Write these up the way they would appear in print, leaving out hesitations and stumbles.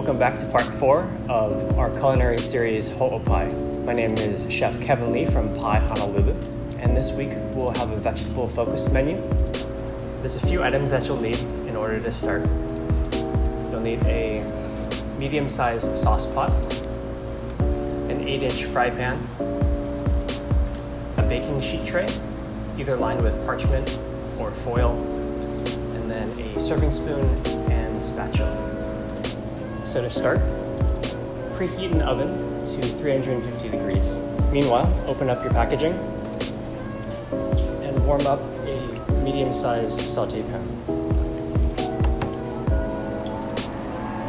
Welcome back to part 4 of our culinary series Ho'oPAI. My name is Chef Kevin Lee from Pai Honolulu, and this week we'll have a vegetable-focused menu. There's a few items that you'll need in order to start. You'll need a medium-sized sauce pot, an 8-inch fry pan, a baking sheet tray, either lined with parchment or foil, and then a serving spoon and spatula. So to start, preheat an oven to 350 degrees. Meanwhile, open up your packaging and warm up a medium-sized saute pan.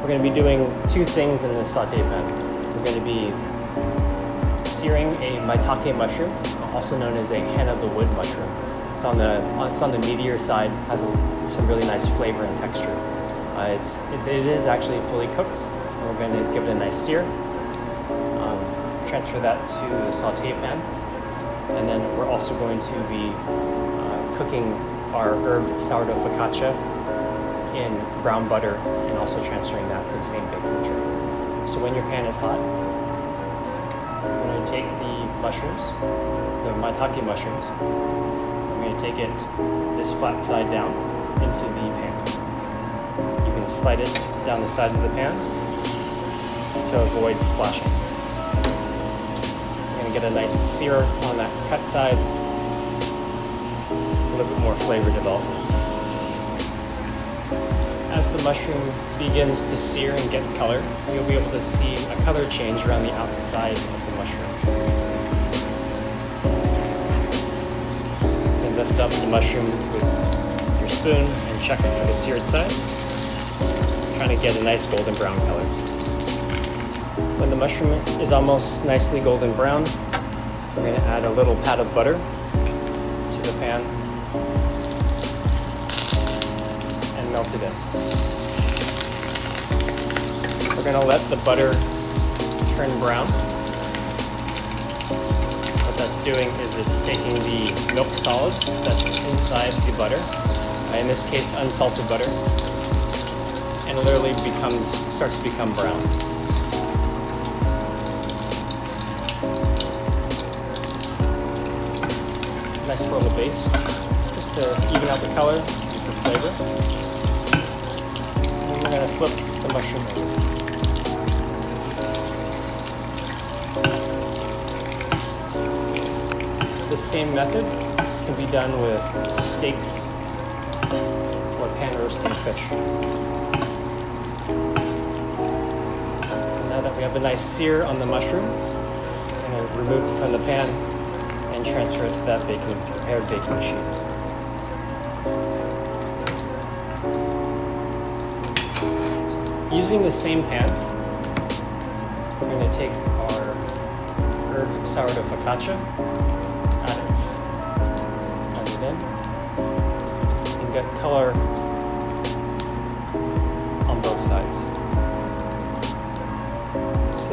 We're going to be doing two things in the saute pan. We're going to be searing a maitake mushroom, also known as a hen of the wood mushroom. It's on the meatier side, has some really nice flavor and texture. It is actually fully cooked, and we're going to give it a nice sear. Transfer that to the saute pan, and then we're also going to be cooking our herbed sourdough focaccia in brown butter, and also transferring that to the same baking tray. So when your pan is hot, we're going to take the mushrooms, the maitake mushrooms. We're going to take it this flat side down into the pan. Slide it down the side of the pan to avoid splashing. You're going to get a nice sear on that cut side, a little bit more flavor development. As the mushroom begins to sear and get color, you'll be able to see a color change around the outside of the mushroom. You can lift up the mushroom with your spoon and check it for the seared side. Trying to get a nice golden brown color. When the mushroom is almost nicely golden brown, we're going to add a little pat of butter to the pan and melt it in. We're going to let the butter turn brown. What that's doing is it's taking the milk solids that's inside the butter, in this case unsalted butter, and it literally starts to become brown. Nice little base, just to even out the color and for flavor. And we're going to flip the mushroom over. The same method can be done with steaks or pan roasting fish. Now that we have a nice sear on the mushroom, I'm going to remove it from the pan and transfer it to that prepared baking sheet. Using the same pan, we're going to take our herbed sourdough focaccia, add it in, and get color on both sides.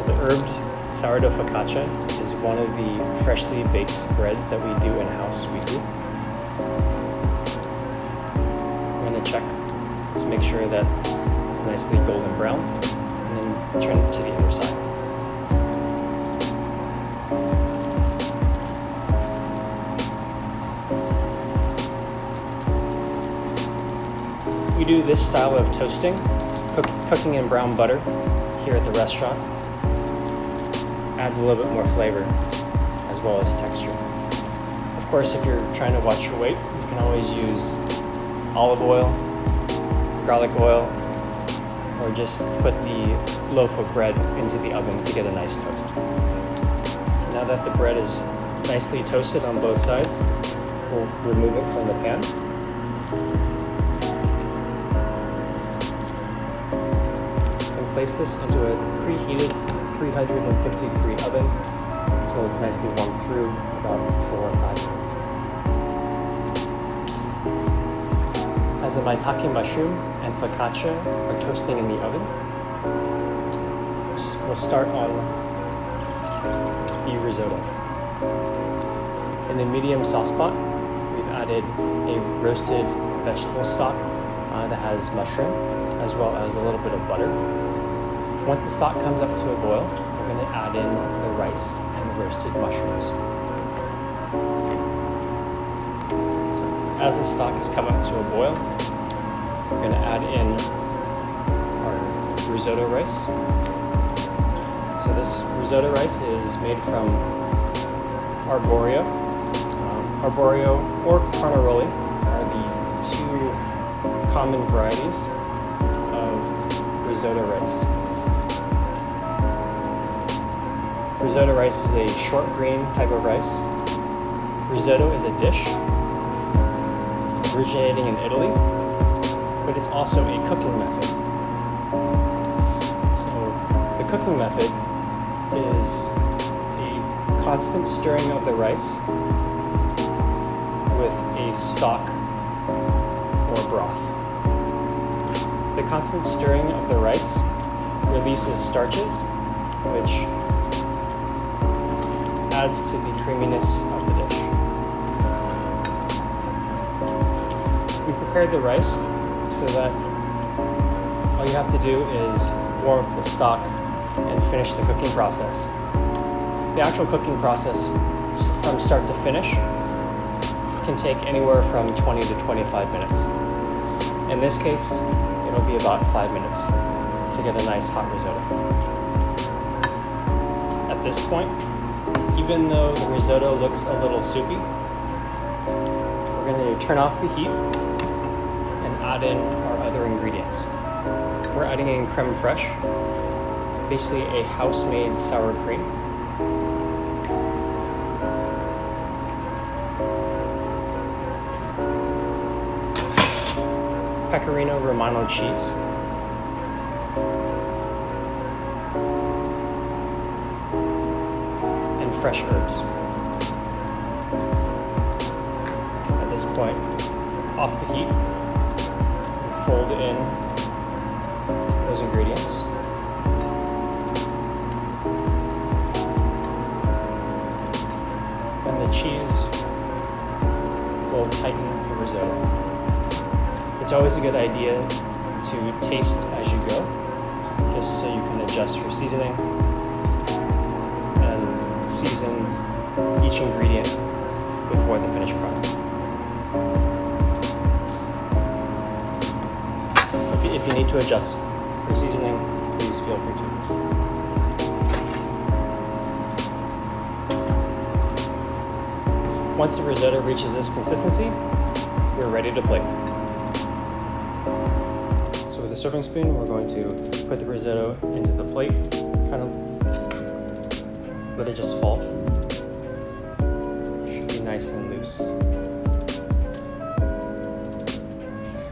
The herbed sourdough focaccia is one of the freshly baked breads that we do in-house weekly. I'm going to check to make sure that it's nicely golden brown, and then turn it to the other side. We do this style of toasting, cooking in brown butter here at the restaurant. Adds a little bit more flavor as well as texture. Of course, if you're trying to watch your weight, you can always use olive oil, garlic oil, or just put the loaf of bread into the oven to get a nice toast. Now that the bread is nicely toasted on both sides, we'll remove it from the pan. And place this into a preheated 350 degree oven until it's nicely warmed through, about 4 or 5 minutes. As the maitake mushroom and focaccia are toasting in the oven, we'll start on the risotto. In the medium sauce pot, we've added a roasted vegetable stock that has mushroom, as well as a little bit of butter. Once the stock comes up to a boil, we're going to add in the rice and the roasted mushrooms. So as the stock has come up to a boil, we're going to add in our risotto rice. So this risotto rice is made from arborio. Arborio or carnaroli are the two common varieties of risotto rice. Risotto rice is a short grain type of rice. Risotto is a dish originating in Italy, but it's also a cooking method. So the cooking method is a constant stirring of the rice with a stock or broth. The constant stirring of the rice releases starches, which adds to the creaminess of the dish. We prepared the rice so that all you have to do is warm up the stock and finish the cooking process. The actual cooking process from start to finish can take anywhere from 20 to 25 minutes. In this case, it'll be about 5 minutes to get a nice hot risotto. At this point, even though the risotto looks a little soupy, we're going to turn off the heat and add in our other ingredients. We're adding in creme fraiche, basically a house-made sour cream. Pecorino Romano cheese. And fresh herbs. At this point, off the heat, fold in those ingredients. And the cheese will tighten the risotto. It's always a good idea to taste as you go, just so you can adjust your seasoning and season each ingredient before the finished product. If you need to adjust for seasoning, please feel free to. Once the risotto reaches this consistency, we're ready to plate. So with a serving spoon, we're going to put the risotto into the plate, kind of let it just fall. Should be nice and loose.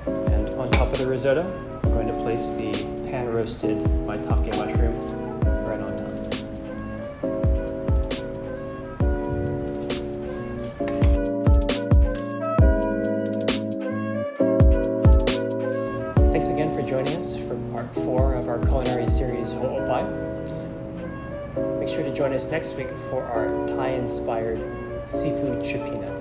And on top of the risotto, I'm going to place the pan-roasted maitake mushroom right on top. Thanks again for joining us for part 4 of our culinary series, Ho'oPAI. Make sure to join us next week for our Thai-inspired seafood chipina.